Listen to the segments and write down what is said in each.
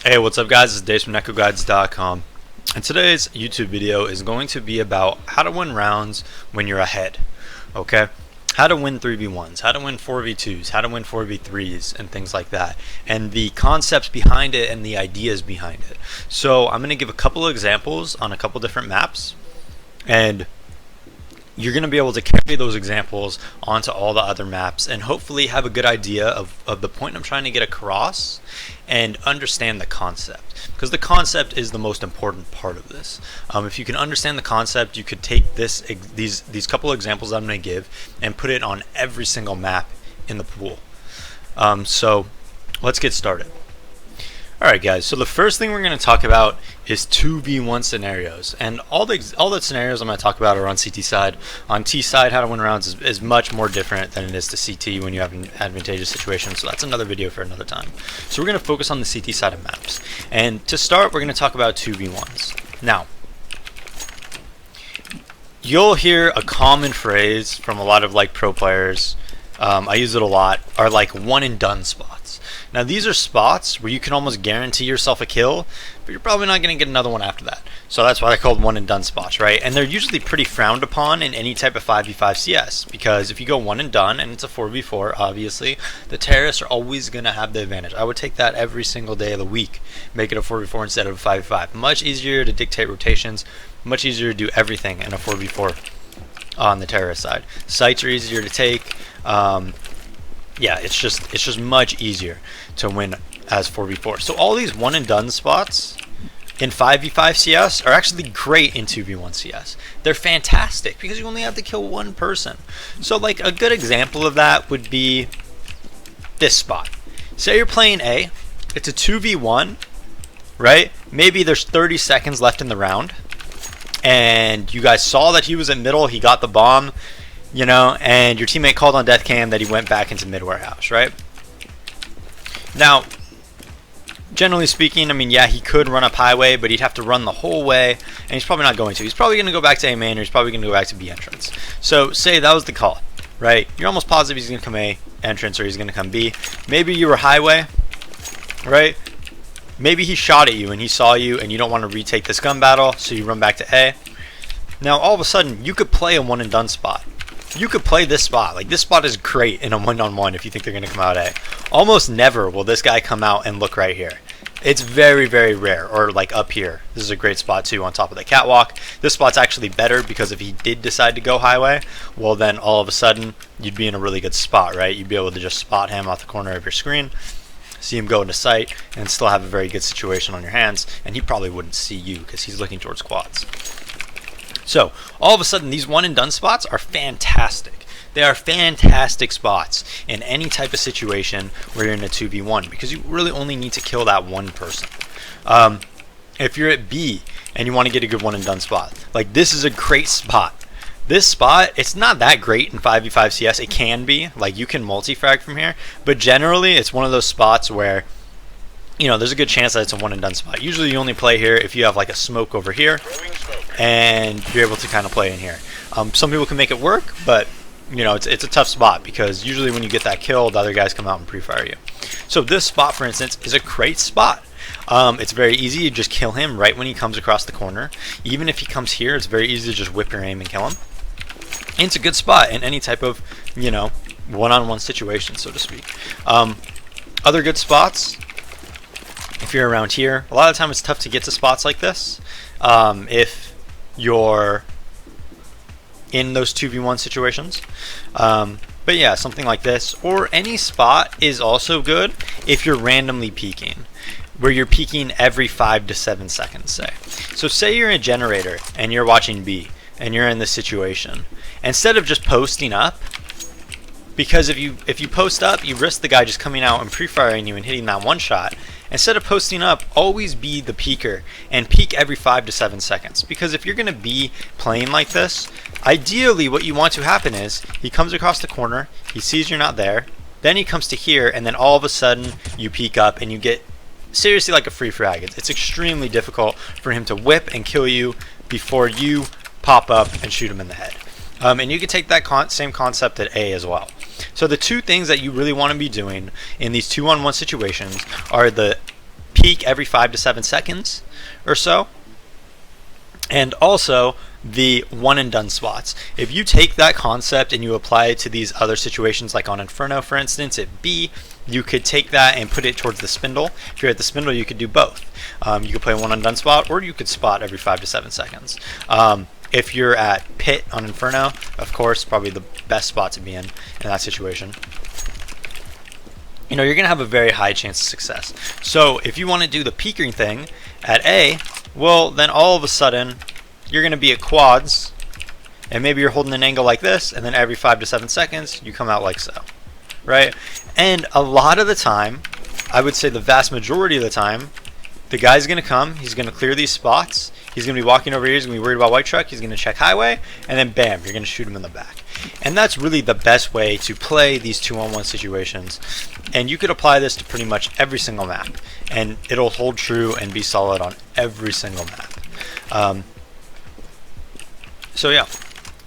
Hey, what's up guys? It's Dave from NetcodeGuides.com, and today's YouTube video is going to be about how to win rounds when you're ahead. Okay? How to win 3v1s, how to win 4v2s, how to win 4v3s, and things like that, and the concepts behind it and the ideas behind it. So I'm going to give a couple of examples on a couple different maps, and you're going to be able to carry those examples onto all the other maps and hopefully have a good idea of the point I'm trying to get across and understand the concept, because the concept is the most important part of this. If you can understand the concept, you could take these couple of examples I'm going to give and put it on every single map in the pool. So let's get started. Alright guys, so the first thing we're going to talk about is 2v1 scenarios, and all the scenarios I'm going to talk about are on CT side. On T side, how to win rounds is much more different than it is to CT when you have an advantageous situation, so that's another video for another time. So we're going to focus on the CT side of maps, and to start we're going to talk about 2v1s. Now, you'll hear a common phrase from a lot of pro players, I use it a lot, are one and done spots. Now these are spots where you can almost guarantee yourself a kill, but you're probably not going to get another one after that. So that's why they're called one and done spots, right? And they're usually pretty frowned upon in any type of 5v5 CS, because if you go one and done and it's a 4v4, obviously the terrorists are always going to have the advantage. I would take that every single day of the week, make it a 4v4 instead of a 5v5. Much easier to dictate rotations, much easier to do everything in a 4v4 on the terrorist side. Sites are easier to take. Yeah, it's just much easier to win as 4v4. So all these one and done spots in 5v5 CS are actually great in 2v1 CS. They're fantastic because you only have to kill one person. So a good example of that would be this spot. Say you're playing A, it's a 2v1, right? Maybe there's 30 seconds left in the round, and you guys saw that he was in middle, he got the bomb, and your teammate called on death cam that he went back into mid warehouse, right? Now, generally speaking, I mean, yeah, he could run up highway, but he'd have to run the whole way, and he's probably not going to. He's probably going to go back to A main, or he's probably going to go back to B entrance. So say that was the call, right? You're almost positive he's going to come A entrance or he's going to come B. Maybe you were highway, right? Maybe he shot at you and he saw you and you don't want to retake this gun battle, so you run back to A. Now all of a sudden you could play a one and done spot. You could play this spot. This spot is great in a one-on-one if you think they're going to come out A. Almost never will this guy come out and look right here. It's very, very rare. Or up here. This is a great spot too on top of the catwalk. This spot's actually better because if he did decide to go highway, well then all of a sudden you'd be in a really good spot, right? You'd be able to just spot him off the corner of your screen, see him go into sight, and still have a very good situation on your hands, and he probably wouldn't see you because he's looking towards quads. So all of a sudden these one and done spots are fantastic. They are fantastic spots in any type of situation where you're in a 2v1, because you really only need to kill that one person. If you're at B and you want to get a good one and done spot, this is a great spot. This spot, it's not that great in 5v5 CS. It can be, you can multi-frag from here, but generally it's one of those spots where there's a good chance that it's a one and done spot. Usually you only play here if you have a smoke over here and you're able to kind of play in here. Some people can make it work, but it's a tough spot because usually when you get that kill, the other guys come out and pre-fire you. So this spot, for instance, is a great spot. It's very easy. You just kill him right when he comes across the corner. Even if he comes here, it's very easy to just whip your aim and kill him. And it's a good spot in any type of, one-on-one situation, so to speak. Other good spots, if you're around here, a lot of the time it's tough to get to spots like this if you're in those 2v1 situations. But yeah, something like this, or any spot is also good if you're randomly peeking, where you're peeking every 5 to 7 seconds, say. So say you're a generator and you're watching B and you're in this situation. Instead of just posting up, because if you post up, you risk the guy just coming out and pre-firing you and hitting that one shot. Instead of posting up, always be the peeker and peek every 5 to 7 seconds. Because if you're going to be playing like this, ideally what you want to happen is he comes across the corner, he sees you're not there, then he comes to here, and then all of a sudden you peek up and you get seriously a free frag. It's extremely difficult for him to whip and kill you before you pop up and shoot him in the head. And you can take that same concept at A as well. So the two things that you really want to be doing in these 2-on-1 situations are the peek every 5 to 7 seconds or so, and also the one and done spots. If you take that concept and you apply it to these other situations, like on Inferno for instance at B, you could take that and put it towards the spindle. If you're at the spindle, you could do both. You could play one and done spot, or you could spot every 5 to 7 seconds. If you're at pit on Inferno, of course, probably the best spot to be in that situation. You're going to have a very high chance of success. So if you want to do the peeking thing at A, well, then all of a sudden you're going to be at quads, and maybe you're holding an angle like this, and then every 5 to 7 seconds you come out like so, right? And a lot of the time, I would say the vast majority of the time, the guy's going to come, he's going to clear these spots, he's going to be walking over here, he's going to be worried about white truck, he's going to check highway, and then bam, you're going to shoot him in the back. And that's really the best way to play these 2-on-1 situations. And you could apply this to pretty much every single map, and it'll hold true and be solid on every single map. So yeah,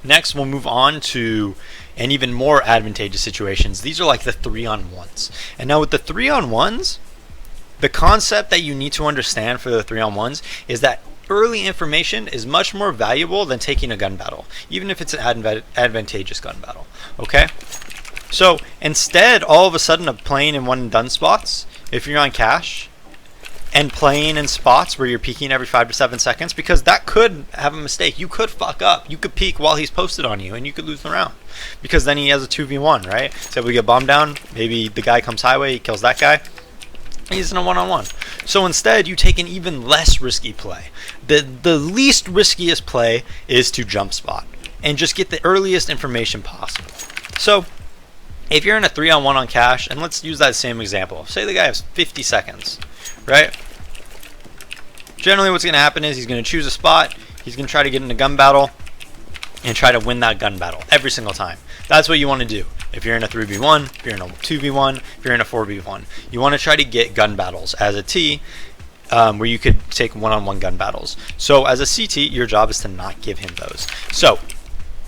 next we'll move on to an even more advantageous situations. These are like the 3-on-1s. And now with the 3-on-1s, the concept that you need to understand for the 3-on-1s is that early information is much more valuable than taking a gun battle, even if it's an advantageous gun battle. Okay? So instead, all of a sudden, of playing in one and done spots, if you're on cash, and playing in spots where you're peeking every 5 to 7 seconds, because that could have a mistake. You could fuck up. You could peek while he's posted on you, and you could lose the round, because then he has a 2v1, right? So we get bombed down, maybe the guy comes highway, he kills that guy, he's in a 1-on-1. So instead, you take an even less risky play. The least riskiest play is to jump spot and just get the earliest information possible. So if you're in a 3-on-1 on cash, and let's use that same example. Say the guy has 50 seconds, right? Generally what's going to happen is he's going to choose a spot, he's going to try to get in a gun battle, and try to win that gun battle every single time. That's what you want to do. If you're in a 3v1, if you're in a 2v1, if you're in a 4v1, you want to try to get gun battles as a T, where you could take one-on-one gun battles. So as a CT, your job is to not give him those. So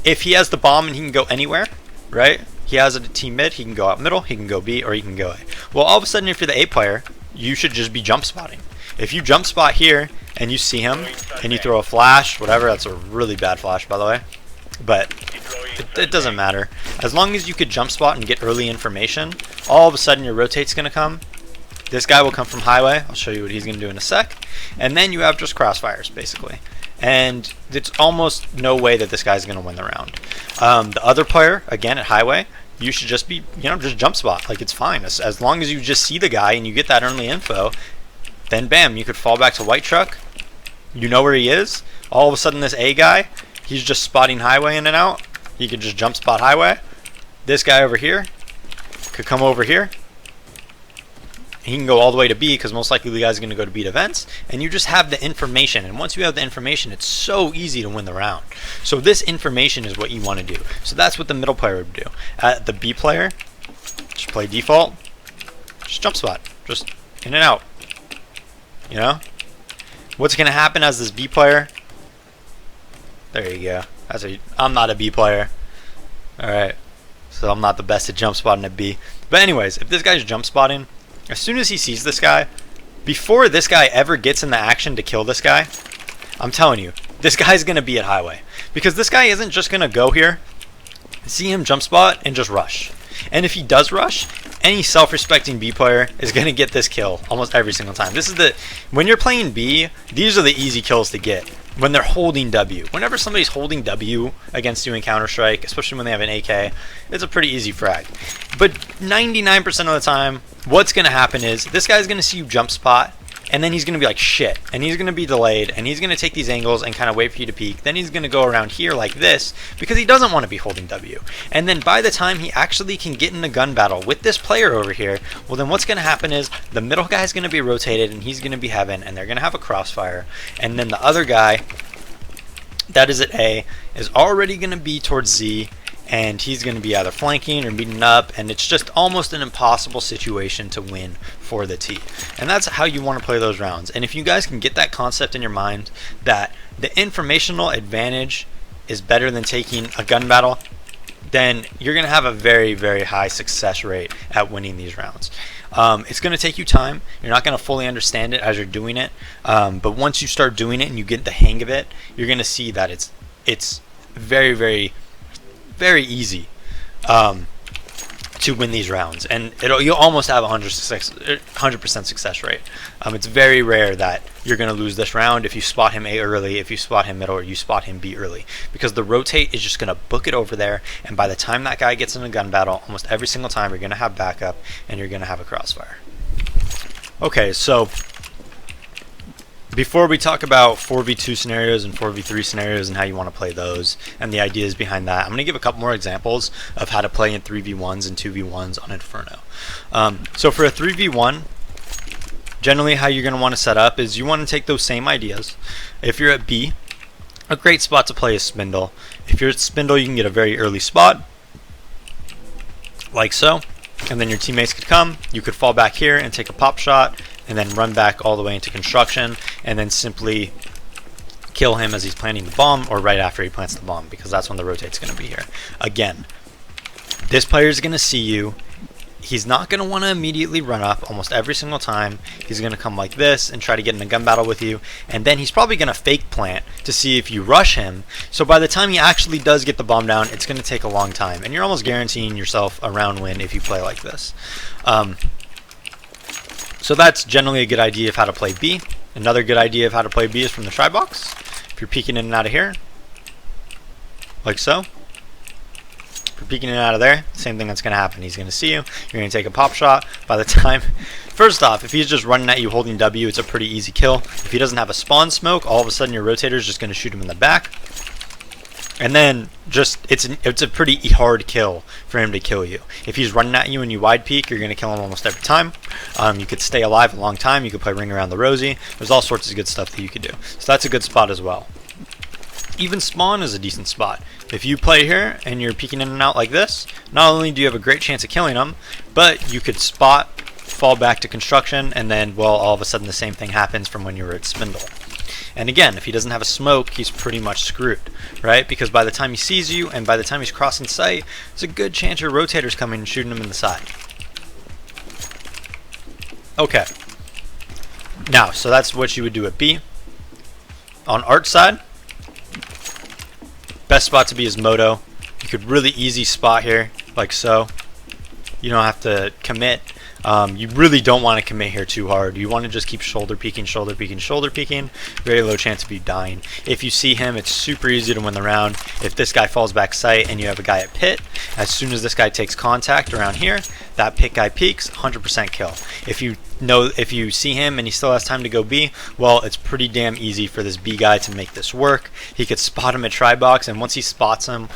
if he has the bomb and he can go anywhere, right? He has a team mid, he can go out middle, he can go B, or he can go A. Well, all of a sudden, if you're the A player, you should just be jump spotting. If you jump spot here and you see him and you throw a flash, whatever, that's a really bad flash, by the way, but it doesn't matter. As long as you could jump spot and get early information, all of a sudden your rotate's going to come. This guy will come from highway. I'll show you what he's going to do in a sec. And then you have just crossfires, basically. And it's almost no way that this guy's going to win the round. The other player, again, at highway, you should just be, just jump spot. Like, it's fine. As long as you just see the guy and you get that early info, then bam, you could fall back to white truck. You know where he is. All of a sudden, this A guy, he's just spotting highway in and out. He could just jump spot highway. This guy over here could come over here. He can go all the way to B, because most likely the guy's going to go to B to vents, and you just have the information. And once you have the information, it's so easy to win the round. So this information is what you want to do. So that's what the middle player would do. The B player, just play default, just jump spot, just in and out. What's going to happen as this B player? There you go. I'm not a B player. Alright. So I'm not the best at jump spotting at B. But anyways, if this guy's jump spotting, as soon as he sees this guy, before this guy ever gets in the action to kill this guy, I'm telling you, this guy's going to be at highway. Because this guy isn't just going to go here, see him jump spot, and just rush. And if he does rush, any self-respecting B player is going to get this kill almost every single time. When you're playing B, these are the easy kills to get. When they're holding W. Whenever somebody's holding W against you in Counter-Strike, especially when they have an AK, it's a pretty easy frag. But 99% of the time, what's going to happen is this guy's going to see you jump spot, and then he's going to be like, shit. And he's going to be delayed, and he's going to take these angles and kind of wait for you to peek. Then he's going to go around here like this, because he doesn't want to be holding W. And then by the time he actually can get in a gun battle with this player over here, well, then what's going to happen is the middle guy's going to be rotated, and he's going to be heaven, and they're going to have a crossfire. And then the other guy that is at A is already going to be towards Z, and he's going to be either flanking or meeting up, and it's just almost an impossible situation to win for the T. And that's how you want to play those rounds. And if you guys can get that concept in your mind, that the informational advantage is better than taking a gun battle, then you're going to have a very, very high success rate at winning these rounds. It's going to take you time. You're not going to fully understand it as you're doing it, but once you start doing it and you get the hang of it, you're going to see that it's very, very, very easy to win these rounds, and you'll almost have 100% success rate. It's very rare that you're going to lose this round if you spot him A early, if you spot him middle, or you spot him B early, because the rotate is just going to book it over there, and by the time that guy gets in a gun battle, almost every single time you're going to have backup and you're going to have a crossfire. Okay, so before we talk about 4v2 scenarios and 4v3 scenarios and how you want to play those and the ideas behind that, I'm going to give a couple more examples of how to play in 3v1s and 2v1s on Inferno. So for a 3v1, generally how you're going to want to set up is you want to take those same ideas. If you're at B, a great spot to play is Spindle. If you're at Spindle, you can get a very early spot, like so, and then your teammates could come, you could fall back here and take a pop shot, and then run back all the way into construction, and then simply kill him as he's planting the bomb, or right after he plants the bomb, because that's when the rotate's going to be here. Again, this player is going to see you. He's not going to want to immediately run up almost every single time. He's going to come like this and try to get in a gun battle with you, and then he's probably going to fake plant to see if you rush him. So by the time he actually does get the bomb down, it's going to take a long time, and you're almost guaranteeing yourself a round win if you play like this. So that's generally a good idea of how to play B. Another good idea of how to play B is from the try box. If you're peeking in and out of here, like so. If you're peeking in and out of there, same thing that's going to happen. He's going to see you. You're going to take a pop shot. By the time, first off, if he's just running at you holding W, it's a pretty easy kill. If he doesn't have a spawn smoke, all of a sudden your rotator is just going to shoot him in the back. And then just it's a pretty hard kill for him to kill you. If he's running at you and you wide peek, you're going to kill him almost every time. You could stay alive a long time. You could play Ring Around the Rosie. There's all sorts of good stuff that you could do. So that's a good spot as well. Even spawn is a decent spot. If you play here and you're peeking in and out like this, not only do you have a great chance of killing him, but you could spot, fall back to construction, and then, well, all of a sudden the same thing happens from when you were at Spindle. And again, if he doesn't have a smoke, he's pretty much screwed, right? Because by the time he sees you and by the time he's crossing sight, it's a good chance your rotator's coming and shooting him in the side. Okay. Now, so that's what you would do at B. On Art side, best spot to be is Moto. You could really easy spot here, like so. You don't have to commit. You really don't want to commit here too hard. You want to just keep shoulder peeking, shoulder peeking, shoulder peeking. Very low chance of you dying. If you see him, it's super easy to win the round. If this guy falls back sight and you have a guy at pit, as soon as this guy takes contact around here, that pit guy peeks, 100% kill. If you see him and he still has time to go B, well, it's pretty damn easy for this B guy to make this work. He could spot him at try box, and once he spots him,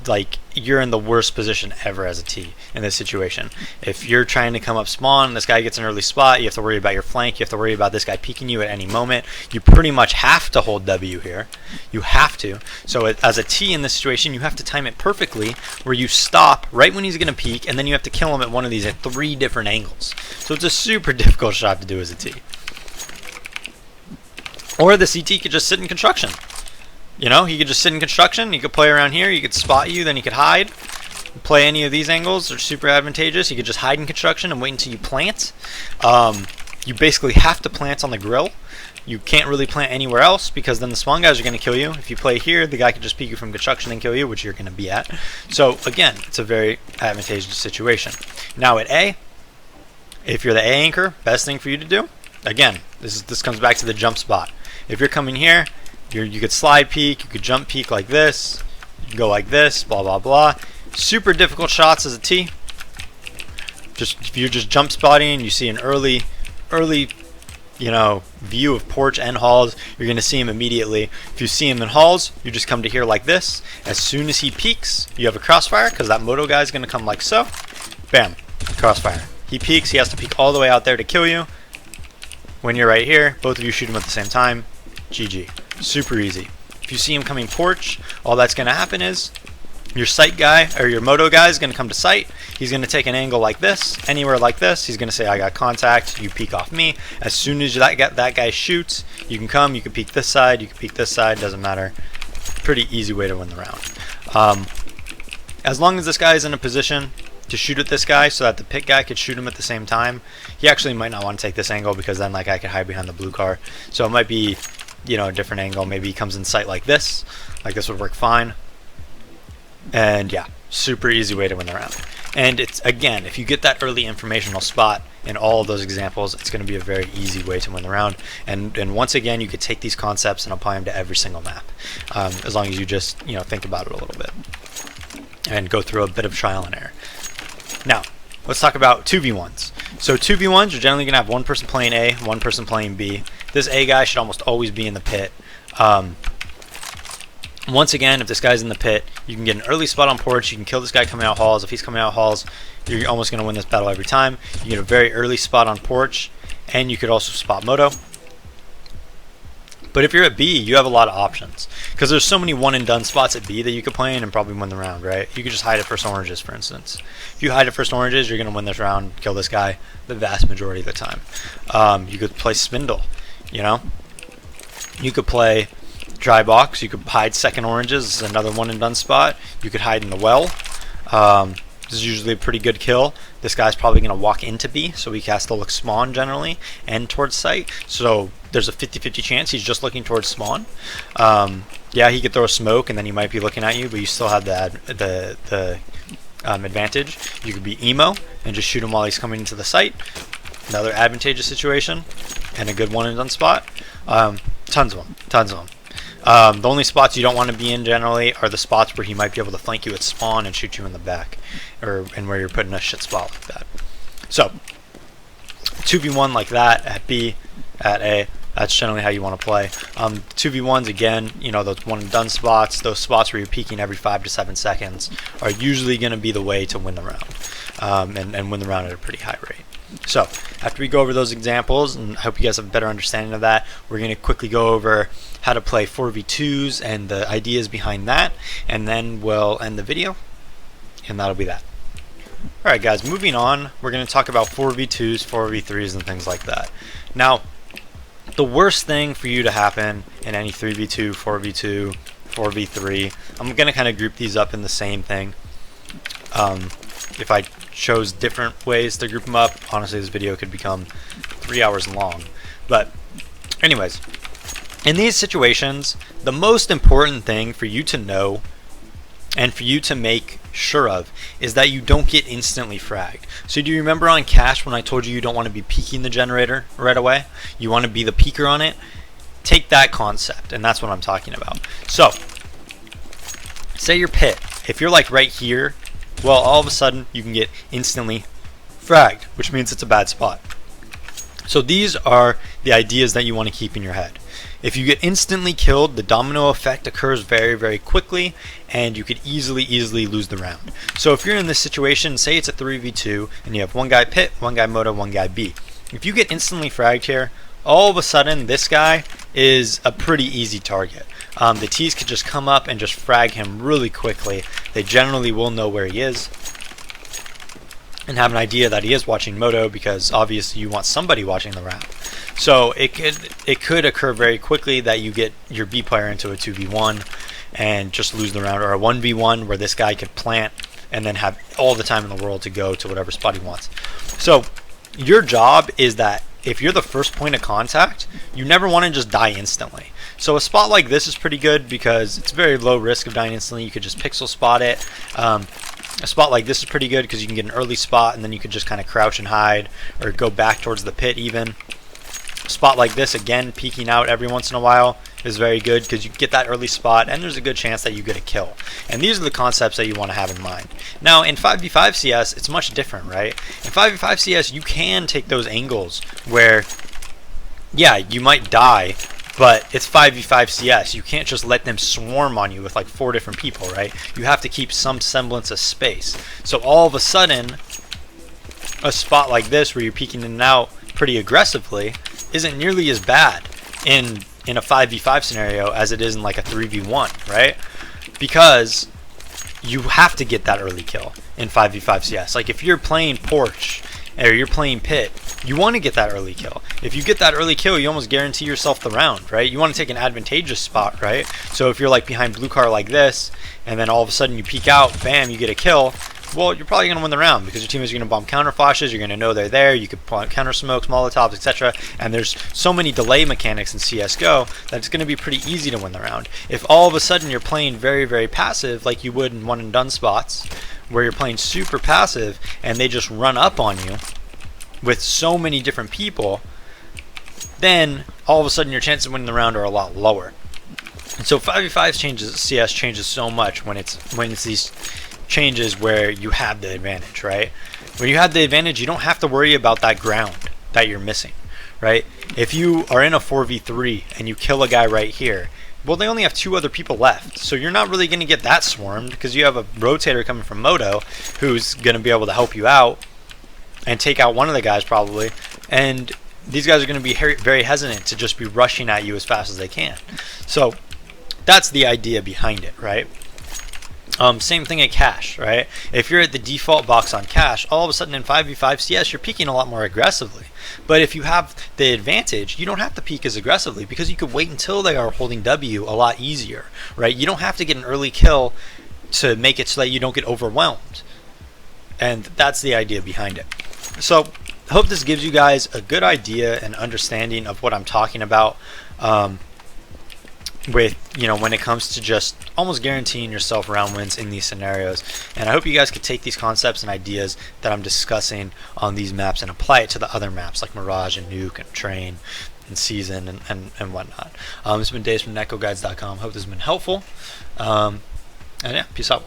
like, you're in the worst position ever as a T in this situation. If you're trying to come up spawn, this guy gets an early spot, you have to worry about your flank, you have to worry about this guy peeking you at any moment. You pretty much have to hold W here. You have to. So as a T in this situation, you have to time it perfectly where you stop right when he's going to peek, and then you have to kill him at one of these at 3 different angles. So it's a super difficult shot to do as a T. Or the CT could just sit in construction. You know, he could just sit in construction, he could play around here, he could spot you, then he could hide. Play any of these angles, they're super advantageous. He could just hide in construction and wait until you plant. You basically have to plant on the grill. You can't really plant anywhere else because then the spawn guys are going to kill you. If you play here, the guy could just peek you from construction and kill you, which you're going to be at. So again, it's a very advantageous situation. Now at A, if you're the A anchor, best thing for you to do, again, this comes back to the jump spot. If you're coming here, you could slide peek, you could jump peek like this, you can go like this, blah blah blah. Super difficult shots as a T. If you're just jump spotting, you see an early view of porch and halls, you're going to see him immediately. If you see him in halls, you just come to here like this. As soon as he peeks, you have a crossfire because that moto guy is going to come like so. Bam, crossfire. He peeks, he has to peek all the way out there to kill you. When you're right here, both of you shoot him at the same time. GG. Super easy. If you see him coming porch, all that's going to happen is your sight guy or your moto guy is going to come to sight. He's going to take an angle like this, anywhere like this. He's going to say, I got contact, you peek off me. As soon as that guy shoots, you can come, you can peek this side, you can peek this side, doesn't matter. Pretty easy way to win the round. as long as this guy is in a position to shoot at this guy so that the pit guy could shoot him at the same time. He actually might not want to take this angle because then that guy could hide behind the blue car. So it might be, you know, a different angle. Maybe he comes in sight like this. Like this would work fine. And yeah, super easy way to win the round. And it's, again, if you get that early informational spot in all of those examples, it's going to be a very easy way to win the round. And once again, you could take these concepts and apply them to every single map, as long as you just, you know, think about it a little bit and go through a bit of trial and error. Now, let's talk about 2v1s. So 2v1s, you're generally going to have one person playing A, one person playing B. This A guy should almost always be in the pit. Once again, if this guy's in the pit, you can get an early spot on porch. You can kill this guy coming out halls. If he's coming out halls, you're almost going to win this battle every time. You get a very early spot on porch, and you could also spot moto. But if you're at B, you have a lot of options because there's so many one and done spots at B that you could play in and probably win the round, right? You could just hide at first oranges, for instance. If you hide at first oranges, you're going to win this round, kill this guy the vast majority of the time. You could play spindle, you know? You could play dry box. You could hide second oranges. This is another one and done spot. You could hide in the well. This is usually a pretty good kill. This guy's probably going to walk into B, so he has to look spawn generally and towards sight. So there's a 50-50 chance he's just looking towards spawn. Yeah, he could throw a smoke and then he might be looking at you, but you still have the advantage. You could be emo and just shoot him while he's coming into the site. Another advantageous situation and a good one and done spot. Tons of them. The only spots you don't want to be in generally are the spots where he might be able to flank you at spawn and shoot you in the back, and where you're put in a shit spot like that. So 2v1 like that at B, at A, that's generally how you want to play. 2v1s, again, you know, those one and done spots, those spots where you're peeking every 5 to 7 seconds are usually going to be the way to win the round, and win the round at a pretty high rate. So after we go over those examples, and I hope you guys have a better understanding of that, we're going to quickly go over how to play 4v2s and the ideas behind that, and then we'll end the video, and that'll be that. Alright guys, moving on, we're going to talk about 4v2s, 4v3s, and things like that. Now, the worst thing for you to happen in any 3v2, 4v2, 4v3, I'm going to kind of group these up in the same thing. If I chose different ways to group them up, honestly this video could become 3 hours long. But anyways, in these situations, the most important thing for you to know and for you to make sure of is that you don't get instantly fragged. So do you remember on cash when I told you don't want to be peeking the generator right away? You want to be the peeker on it? Take that concept, and that's what I'm talking about. So say you're pit. If you're like right here, well, all of a sudden you can get instantly fragged, which means it's a bad spot. So these are the ideas that you want to keep in your head. If you get instantly killed, the domino effect occurs very, very quickly, and you could easily lose the round. So if you're in this situation, say it's a 3v2, and you have one guy pit, one guy moto, one guy B. If you get instantly fragged here, all of a sudden this guy is a pretty easy target. The T's could just come up and just frag him really quickly. They generally will know where he is and have an idea that he is watching moto, because obviously you want somebody watching the round. So it could occur very quickly that you get your B player into a 2v1 and just lose the round, or a 1v1 where this guy could plant and then have all the time in the world to go to whatever spot he wants. So your job is that if you're the first point of contact, you never want to just die instantly. So a spot like this is pretty good because it's very low risk of dying instantly. You could just pixel spot it. A spot like this is pretty good because you can get an early spot and then you could just kind of crouch and hide or go back towards the pit even. A spot like this, again, peeking out every once in a while is very good because you get that early spot and there's a good chance that you get a kill. And these are the concepts that you want to have in mind. Now in 5v5 CS, it's much different, right? In 5v5 CS, you can take those angles where, yeah, you might die, but it's 5v5 CS. You can't just let them swarm on you with like 4 different people, right? You have to keep some semblance of space. So all of a sudden, a spot like this where you're peeking in and out pretty aggressively isn't nearly as bad in a 5v5 scenario as it is in like a 3v1, right? Because you have to get that early kill in 5v5 CS. Like if you're playing porch or you're playing pit you want to get that early kill. If you get that early kill, you almost guarantee yourself the round, right? You want to take an advantageous spot, right? So if you're like behind blue car like this, and then all of a sudden you peek out, bam, you get a kill, well, you're probably going to win the round because your team is going to bomb counter flashes, you're going to know they're there, you could plant counter smokes, molotovs, etc. And there's so many delay mechanics in CSGO that it's going to be pretty easy to win the round. If all of a sudden you're playing very, very passive like you would in one and done spots, where you're playing super passive and they just run up on you with so many different people, then all of a sudden your chances of winning the round are a lot lower. And so 5v5 changes, CS changes so much when it's these changes where you have the advantage, right? When you have the advantage, you don't have to worry about that ground that you're missing, right? If you are in a 4v3 and you kill a guy right here, well, they only have 2 other people left, so you're not really going to get that swarmed because you have a rotator coming from Moto who's going to be able to help you out and take out one of the guys probably, and these guys are going to be very hesitant to just be rushing at you as fast as they can. So that's the idea behind it, right? Same thing at cash, right? If you're at the default box on cash, all of a sudden in 5v5 CS, you're peeking a lot more aggressively. But if you have the advantage, you don't have to peek as aggressively because you could wait until they are holding W a lot easier, right? You don't have to get an early kill to make it so that you don't get overwhelmed. And that's the idea behind it. So I hope this gives you guys a good idea and understanding of what I'm talking about. With, you know, when it comes to just almost guaranteeing yourself round wins in these scenarios. And I hope you guys could take these concepts and ideas that I'm discussing on these maps and apply it to the other maps like Mirage and Nuke and Train and Season and whatnot. This has been Dave from NetcodeGuides.com. Hope this has been helpful. And yeah, peace out.